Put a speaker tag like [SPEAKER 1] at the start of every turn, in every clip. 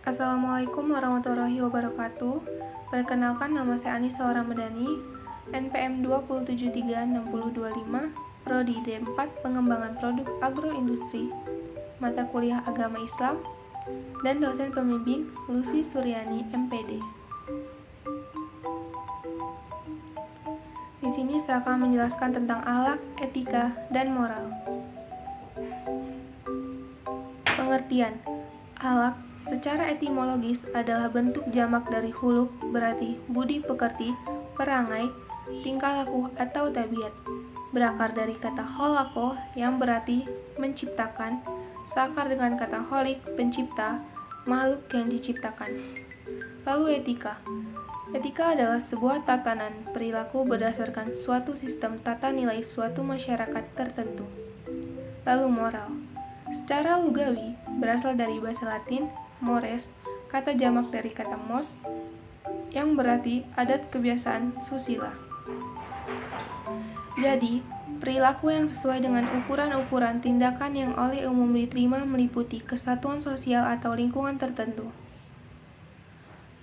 [SPEAKER 1] Assalamualaikum warahmatullahi wabarakatuh. Perkenalkan, nama saya Anissa Ramadhani, NPM 2736025, Prodi D4 Pengembangan Produk Agroindustri, mata kuliah Agama Islam, dan dosen pembimbing Lucy Suryani, MPD. Di sini saya akan menjelaskan tentang akhlak, etika, dan moral. Pengertian akhlak secara etimologis adalah bentuk jamak dari huluk, berarti budi pekerti, perangai, tingkah laku atau tabiat. Berakar dari kata holako yang berarti menciptakan, seakar dengan kata holik, pencipta, makhluk yang diciptakan. Lalu etika. Etika adalah sebuah tatanan perilaku berdasarkan suatu sistem tata nilai suatu masyarakat tertentu. Lalu moral. Secara lugawi berasal dari bahasa Latin mores, kata jamak dari kata mos, yang berarti adat kebiasaan susila. Jadi, perilaku yang sesuai dengan ukuran-ukuran tindakan yang oleh umum diterima meliputi kesatuan sosial atau lingkungan tertentu.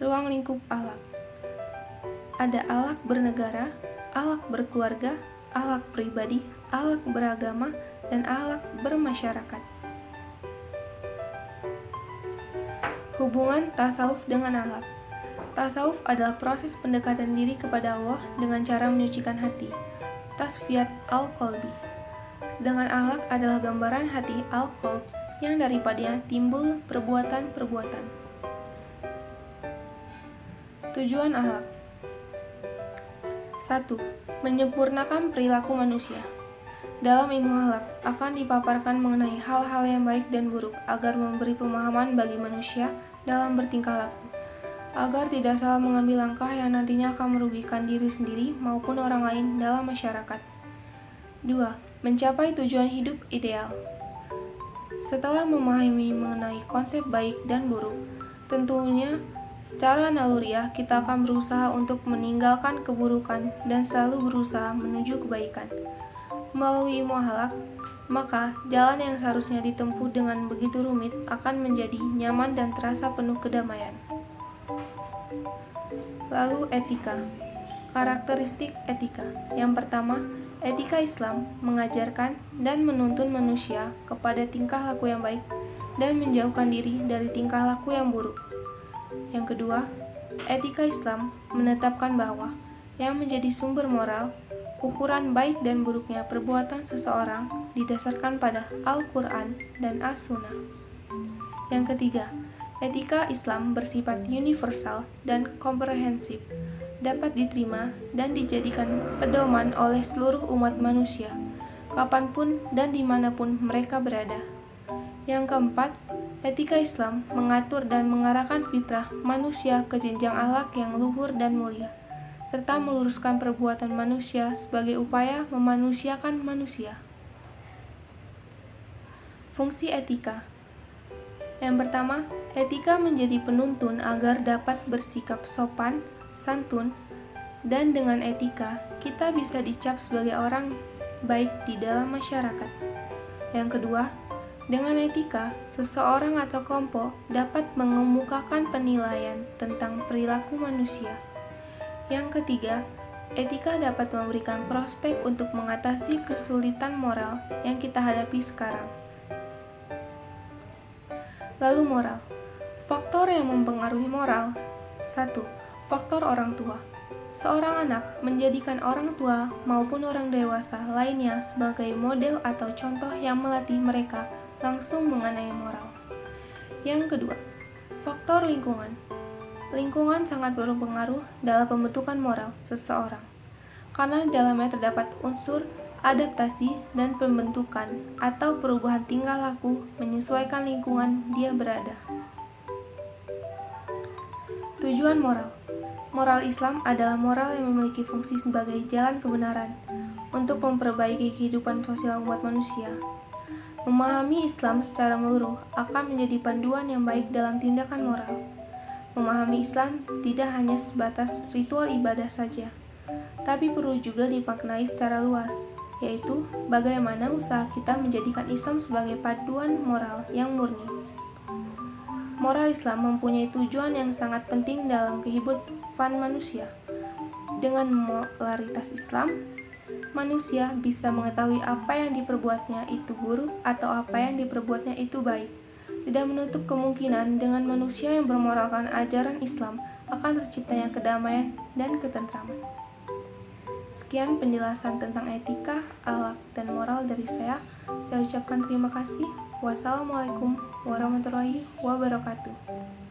[SPEAKER 1] Ruang lingkup akhlak. Ada akhlak bernegara, akhlak berkeluarga, akhlak pribadi, akhlak beragama, dan akhlak bermasyarakat. Hubungan tasawuf dengan akhlak. Tasawuf adalah proses pendekatan diri kepada Allah dengan cara menyucikan hati, tasfiyat al-qalbi. Sedangkan akhlak adalah gambaran hati al-qalb yang daripadanya timbul perbuatan-perbuatan. Tujuan akhlak. 1. Menyempurnakan perilaku manusia. Dalam ilmu akhlak akan dipaparkan mengenai hal-hal yang baik dan buruk agar memberi pemahaman bagi manusia dalam bertingkah laku, agar tidak salah mengambil langkah yang nantinya akan merugikan diri sendiri maupun orang lain dalam masyarakat. 2. Mencapai tujuan hidup ideal. Setelah memahami mengenai konsep baik dan buruk, tentunya secara naluriah kita akan berusaha untuk meninggalkan keburukan dan selalu berusaha menuju kebaikan. Melalui ilmu akhlak, maka jalan yang seharusnya ditempuh dengan begitu rumit akan menjadi nyaman dan terasa penuh kedamaian. Lalu etika. Karakteristik etika. Yang pertama, etika Islam mengajarkan dan menuntun manusia kepada tingkah laku yang baik dan menjauhkan diri dari tingkah laku yang buruk. Yang kedua, etika Islam menetapkan bahwa yang menjadi sumber moral, ukuran baik dan buruknya perbuatan seseorang didasarkan pada Al-Quran dan As-Sunnah. Yang ketiga, etika Islam bersifat universal dan komprehensif, dapat diterima dan dijadikan pedoman oleh seluruh umat manusia, kapanpun dan dimanapun mereka berada. Yang keempat, etika Islam mengatur dan mengarahkan fitrah manusia ke jenjang akhlak yang luhur dan mulia, serta meluruskan perbuatan manusia sebagai upaya memanusiakan manusia. Fungsi etika. Yang pertama, etika menjadi penuntun agar dapat bersikap sopan, santun, dan dengan etika kita bisa dicap sebagai orang baik di dalam masyarakat. Yang kedua, dengan etika, seseorang atau kelompok dapat mengemukakan penilaian tentang perilaku manusia. Yang ketiga, etika dapat memberikan prospek untuk mengatasi kesulitan moral yang kita hadapi sekarang. Lalu moral. Faktor yang mempengaruhi moral. 1. Faktor orang tua. Seorang anak menjadikan orang tua maupun orang dewasa lainnya sebagai model atau contoh yang melatih mereka langsung mengenai moral. Yang kedua, faktor lingkungan. Lingkungan sangat berpengaruh dalam pembentukan moral seseorang, karena dalamnya terdapat unsur adaptasi dan pembentukan atau perubahan tingkah laku menyesuaikan lingkungan dia berada. Tujuan moral. Moral Islam adalah moral yang memiliki fungsi sebagai jalan kebenaran untuk memperbaiki kehidupan sosial umat manusia. Memahami Islam secara menyeluruh akan menjadi panduan yang baik dalam tindakan moral. Memahami Islam tidak hanya sebatas ritual ibadah saja, tapi perlu juga dimaknai secara luas, yaitu bagaimana usaha kita menjadikan Islam sebagai paduan moral yang murni. Moral Islam mempunyai tujuan yang sangat penting dalam kehidupan manusia. Dengan moralitas Islam, manusia bisa mengetahui apa yang diperbuatnya itu buruk atau apa yang diperbuatnya itu baik. Tidak menutup kemungkinan dengan manusia yang bermoralkan ajaran Islam akan terciptanya kedamaian dan ketentraman. Sekian penjelasan tentang etika, akhlak, dan moral dari saya. Saya ucapkan terima kasih. Wassalamualaikum warahmatullahi wabarakatuh.